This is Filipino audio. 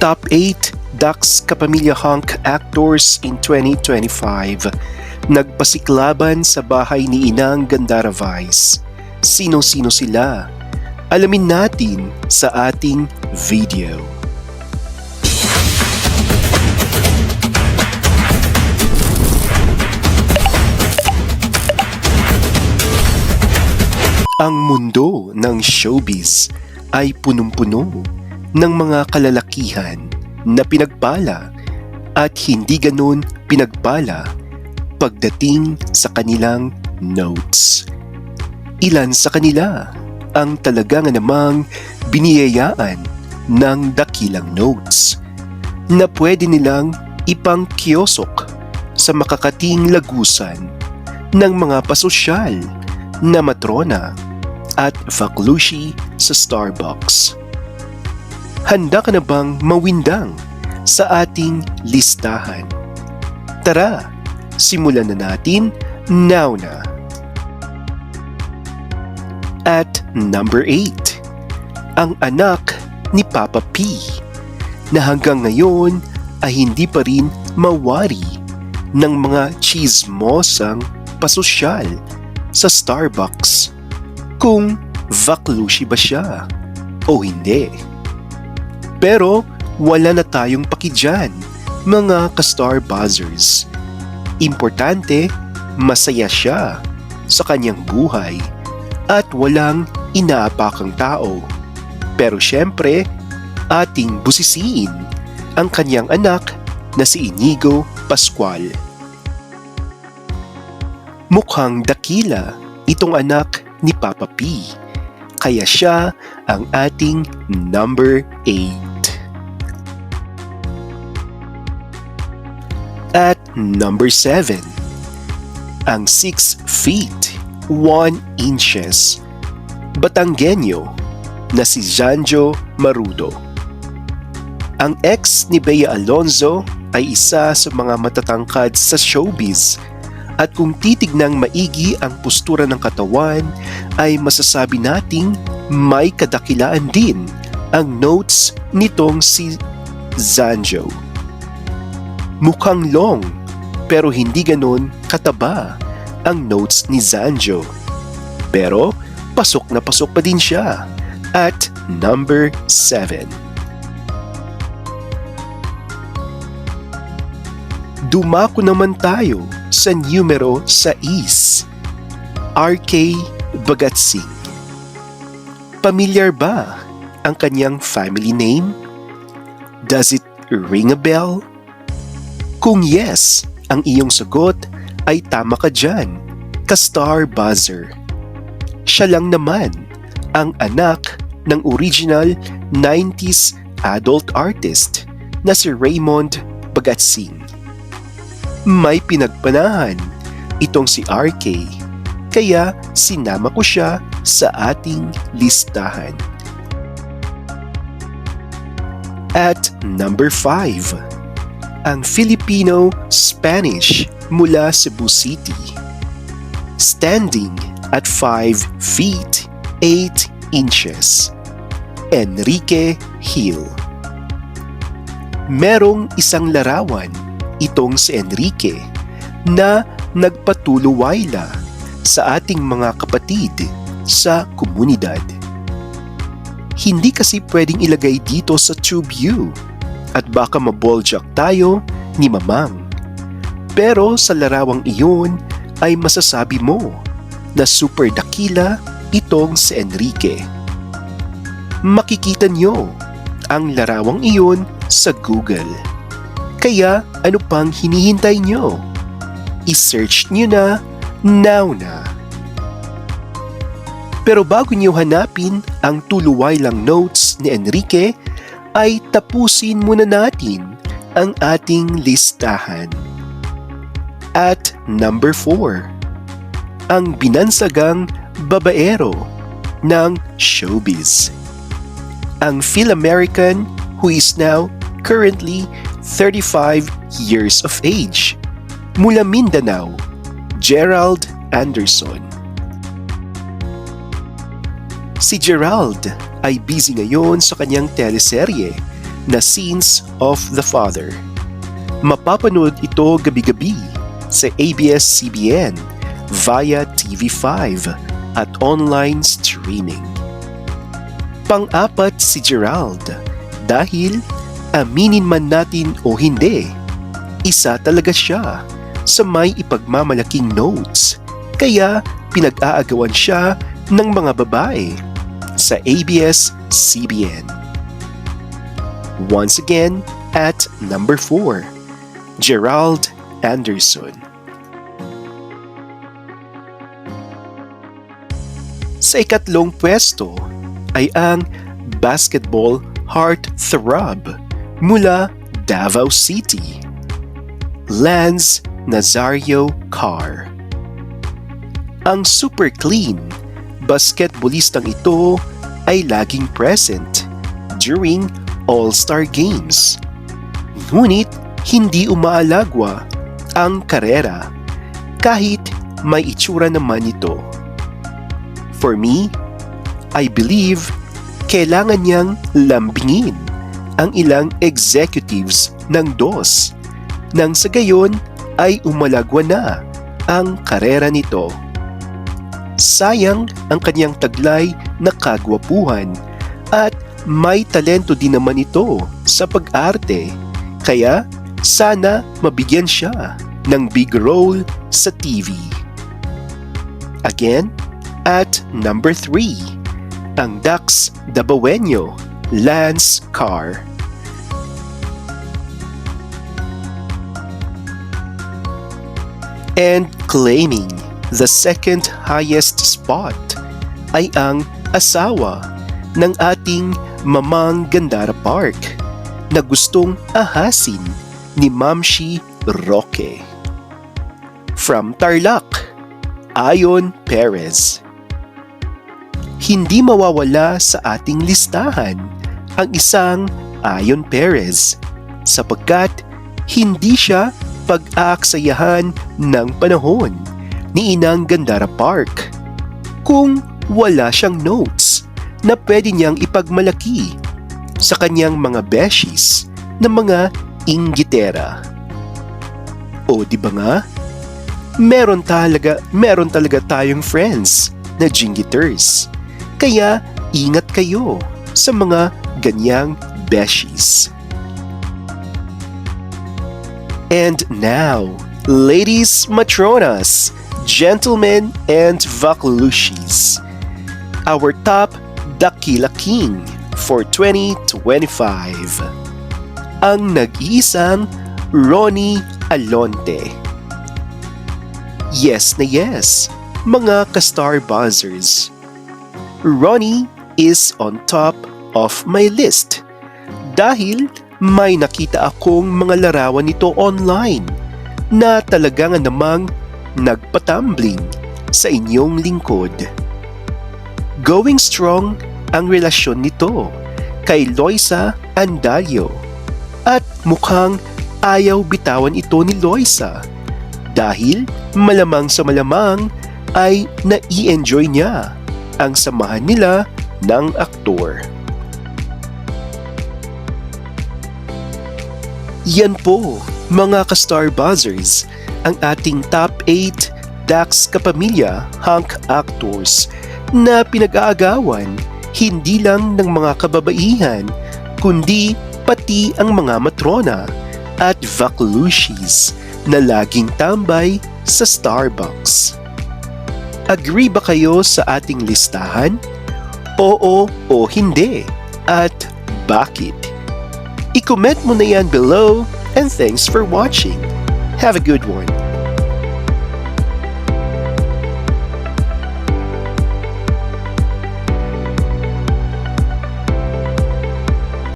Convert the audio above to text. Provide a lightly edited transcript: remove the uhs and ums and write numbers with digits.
Top 8 Dax Kapamilya Hunk Actors in 2025. Nagpasiklaban sa bahay ni Inang Gandara Vice. Sino-sino sila? Alamin natin sa ating video. Ang mundo ng showbiz ay punong-puno ng mga kalalakihan na pinagpala at hindi ganun pinagpala pagdating sa kanilang notes. Ilan sa kanila ang talaga nga namang biniyayaan ng dakilang notes na pwede nilang ipangkiyosok sa makakating lagusan ng mga pasosyal na matrona at faklushi sa Starbucks. Handa ka na bang mawindang sa ating listahan? Tara, simulan na natin now na. At number 8, ang anak ni Papa P na hanggang ngayon ay hindi pa rin mawari ng mga chismosang pasosyal sa Starbucks kung vaklushi ba siya o hindi. Pero wala na tayong paki dyan, mga ka-Starbuzzers. Importante, masaya siya sa kanyang buhay at walang inaapakang tao. Pero syempre, ating busisiin ang kanyang anak na si Inigo Pascual. Mukhang dakila itong anak ni Papa P, kaya siya ang ating number 8. At number 7, ang 6 feet 1 inches Batanggenyo na si Janjo Marudo. Ang ex ni Bea Alonzo ay isa sa mga matatangkad sa showbiz at kung titignang maigi ang postura ng katawan ay masasabi nating may kadakilaan din ang notes nitong si Zanjo. Mukhang long pero hindi ganon kataba ang notes ni Zanjo. Pero pasok na pasok pa din siya at number 7. Dumako naman tayo sa numero 6, RK Bagatsing. Pamilyar ba ang kanyang family name? Does it ring a bell? Kung yes, ang iyong sagot ay tama ka dyan, ka-Star Buzzer. Siya lang naman ang anak ng original 90s adult artist na si Raymond Bagatsing. May pinagpanahan itong si RK, kaya sinama ko siya sa ating listahan. At number 5, ang Filipino-Spanish mula Cebu City. Standing at 5 feet 8 inches, Enrique Hill. Merong isang larawan itong si Enrique na nagpatuluwayla sa ating mga kapatid sa komunidad. Hindi kasi pwedeng ilagay dito sa tube view at baka maboljak tayo ni Mamang. Pero sa larawang iyon ay masasabi mo na super dakila itong si Enrique. Makikita nyo ang larawang iyon sa Google. Kaya ano pang hinihintay nyo? I-search nyo na now na. Pero bago nyo hanapin ang tuluwaylang notes ni Enrique, ay tapusin muna natin ang ating listahan. At number 4, ang binansagang babaero ng showbiz. Ang Phil-American who is now currently 35 years of age. Mula Mindanao, Gerald Anderson. Si Gerald ay busy ngayon sa kanyang teleserye na Scenes of the Father. Mapapanood ito gabi-gabi sa ABS-CBN via TV5 at online streaming. Pang-apat si Gerald dahil aminin man natin o hindi, isa talaga siya sa may ipagmamalaking notes kaya pinag-aagawan siya ng mga babae sa ABS-CBN. Once again, at number 4, Gerald Anderson. Sa ikatlong pwesto ay ang basketball heartthrob mula Davao City, Lance Nazario Carr. Ang super clean basketballistang ito ay laging present during All-Star Games. Ngunit hindi umaalagwa ang karera kahit may itsura naman ito. For me, I believe kailangan niyang lambingin ang ilang executives ng DOS nang sa gayon ay umalagwa na ang karera nito. Sayang ang kanyang taglay na kagwapuhan at may talento din naman ito sa pag-arte kaya sana mabigyan siya ng big role sa TV. Again, at number 3, ang Dax Dabawenyo, Lance Carr. And claiming the second highest spot ay ang asawa ng ating Mamang Gandara Park na gustong ahasin ni Mamshi Roque. From Tarlac, Ayon Perez. Hindi mawawala sa ating listahan ang isang Ayon Perez sapagkat hindi siya pag-aaksayahan ng panahon ni Inang Gandara Park kung wala siyang notes na pwede niyang ipagmalaki sa kanyang mga beshies na mga inggitera. O di ba nga? Meron talaga tayong friends na jinggiters. Kaya ingat kayo sa mga ganyang beshies. And now, ladies matronas, gentlemen and vaklushis, our top Dakila King for 2025. Ang nag-iisang Ronnie Alonte. Yes na yes, mga ka-Star Buzzers. Ronnie is on top of my list dahil may nakita akong mga larawan nito online na talagang namang nagpatumbling sa inyong lingkod. Going strong ang relasyon nito kay Loisa Andalio at mukhang ayaw bitawan ito ni Loisa dahil malamang sa malamang ay nai-enjoy niya ang samahan nila ng aktor. Yan po, mga ka-Star Buzzers, ang ating top 8 Dax Kapamilya hunk actors na pinag-aagawan hindi lang ng mga kababaihan kundi pati ang mga matrona at vaklushis na laging tambay sa Starbucks. Agree ba kayo sa ating listahan? Oo o hindi? At bakit? I-comment mo na yan below and thanks for watching. Have a good one.